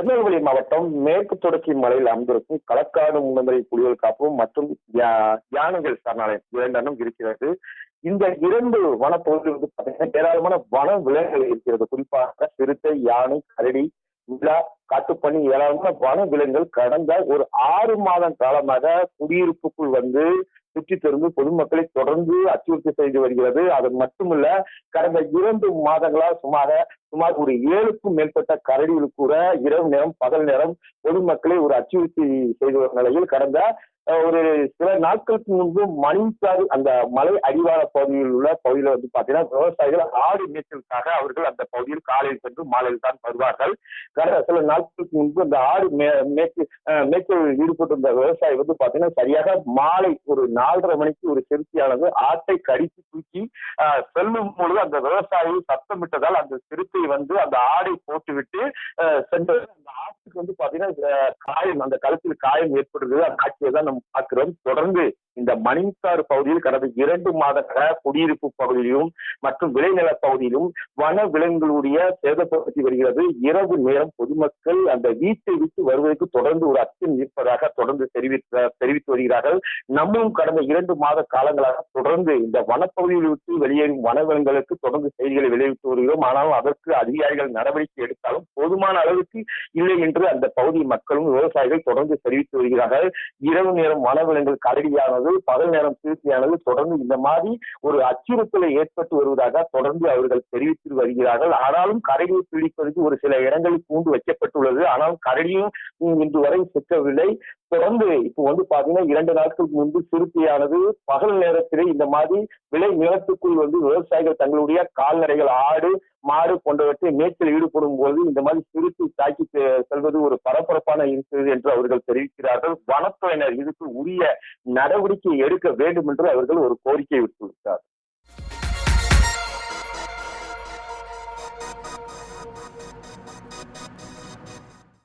திருநெல்வேலி மாவட்டம் மேற்கு தொடர்ச்சி மலையில் அமைந்திருக்கும் களக்காடு முன்னமரை புலிகள் காப்பும் மற்றும் யானைகள் சரணாலயம் இரண்டெண்ணம் இருக்கிறது. இந்த இரண்டு வனப்பகுதியில் வந்து பார்த்தீங்கன்னா ஏராளமான வன விலங்குகள் இருக்கிறது. குறிப்பாக சிறுத்தை, யானை, கரடி, விழா, காட்டுப்பண்ணி ஏராளமான வன விலங்குகள் கடந்த ஒரு 6 மாத காலமாக குடியிருப்புக்குள் வந்து சுற்றி திறந்து பொதுமக்களை தொடர்ந்து அச்சுறுத்தி செய்து வருகிறது. அது மட்டுமல்ல, கடந்த 2 மாதங்களா சுமார் ஒரு 7க்கும் மேற்பட்ட கரடிகள் கூட இரவு நேரம் பகல் நேரம் பொதுமக்களை ஒரு அச்சுறுத்தி செய்து வரும் நிலையில் கடந்த ஒரு சில நாட்களுக்கு முன்பு மணிக்காடு அந்த மலை அடிவார பகுதியில் உள்ள பகுதியில் வந்து பாத்தீங்கன்னா விவசாயிகள் ஆடு மேய்ச்சலுக்காக அவர்கள் அந்த பகுதியில் காலையில் சென்று மாலையில் தான் வருவார்கள். கடந்த சில நாட்களுக்கு முன்பு அந்த ஆடு மேய்ச்சல் ஈடுபட்டிருந்த விவசாயி வந்து பாத்தீங்கன்னா சரியாக மாலை ஒரு 4:30 மணிக்கு ஒரு சிறுத்தையானது ஆட்டை கடித்து தூக்கி செல்லும் பொழுது அந்த விவசாயி சத்தமிட்டதால் அந்த சிறுத்தை வந்து அந்த ஆடை போட்டுவிட்டு சென்றது. அந்த ஆட்டுக்கு வந்து பாத்தீங்கன்னா காயம், அந்த கழுத்தில் காயம் ஏற்படுகிறது. அந்த காட்சியை தான் நம்ம பார்க்கிறோம். தொடர்ந்து இந்த மணிக்காடு பகுதியில் கடந்த 2 மாத குடியிருப்பு பகுதியிலும் மற்றும் விளைநில பகுதியிலும் வன விலங்குகளுடைய சேதப்படுத்தி வருகிறது. இரவு நேரம் பொதுமக்கள் அந்த வீட்டை விட்டு வருவதற்கு தொடர்ந்து ஒரு அச்சம் இருப்பதாக தொடர்ந்து தெரிவித்து வருகிறார்கள். நம்மும் கடந்த 2 மாத காலங்களாக தொடர்ந்து இந்த வனப்பகுதியில் விட்டு வெளியேறும் வனவிலங்குகளுக்கு தொடர்ந்து செய்திகளை வெளியிட்டு வருகிறோம். ஆனாலும் அதற்கு அதிகாரிகள் நடவடிக்கை எடுத்தாலும் போதுமான அளவுக்கு இல்லை என்று அந்த பகுதி மக்களும் விவசாயிகள் தொடர்ந்து தெரிவித்து வருகிறார்கள். இரவு நேரம் வனவிலங்குகள் கரடியானது, பகல் நேரம் சிறுத்தையானது தொடர்ந்து இந்த மாதிரி ஒரு அச்சுறுத்தலை ஏற்பட்டு வருவதாக தொடர்ந்து அவர்கள் தெரிவித்து வருகிறார்கள். ஆனாலும் கரடியை பிடிப்பதற்கு ஒரு சில இடங்களில் கூண்டு வைக்கப்பட்டுள்ளது. ஆனாலும் கரடியும் இன்று வரை சிக்கவில்லை. தொடர்ந்து இப்போ வந்து பாத்தீங்கன்னா 2 நாட்களுக்கு முன்பு சிறுத்தையானது பகல் நேரத்திலே இந்த மாதிரி விளை நிலத்துக்குள் வந்து விவசாயிகள் தங்களுடைய கால்நடைகள் ஆடு, மாடு போன்றவற்றை மேய்ச்சல் ஈடுபடும் போது இந்த மாதிரி சிறுத்தை தாக்கி செல்வது ஒரு பரபரப்பான இருக்கிறது என்று அவர்கள் தெரிவிக்கிறார்கள். வனத்துறையினர் இதுக்கு உரிய நடவடிக்கை எடுக்க வேண்டும் என்று அவர்கள் ஒரு கோரிக்கை விட்டுள்ளார்.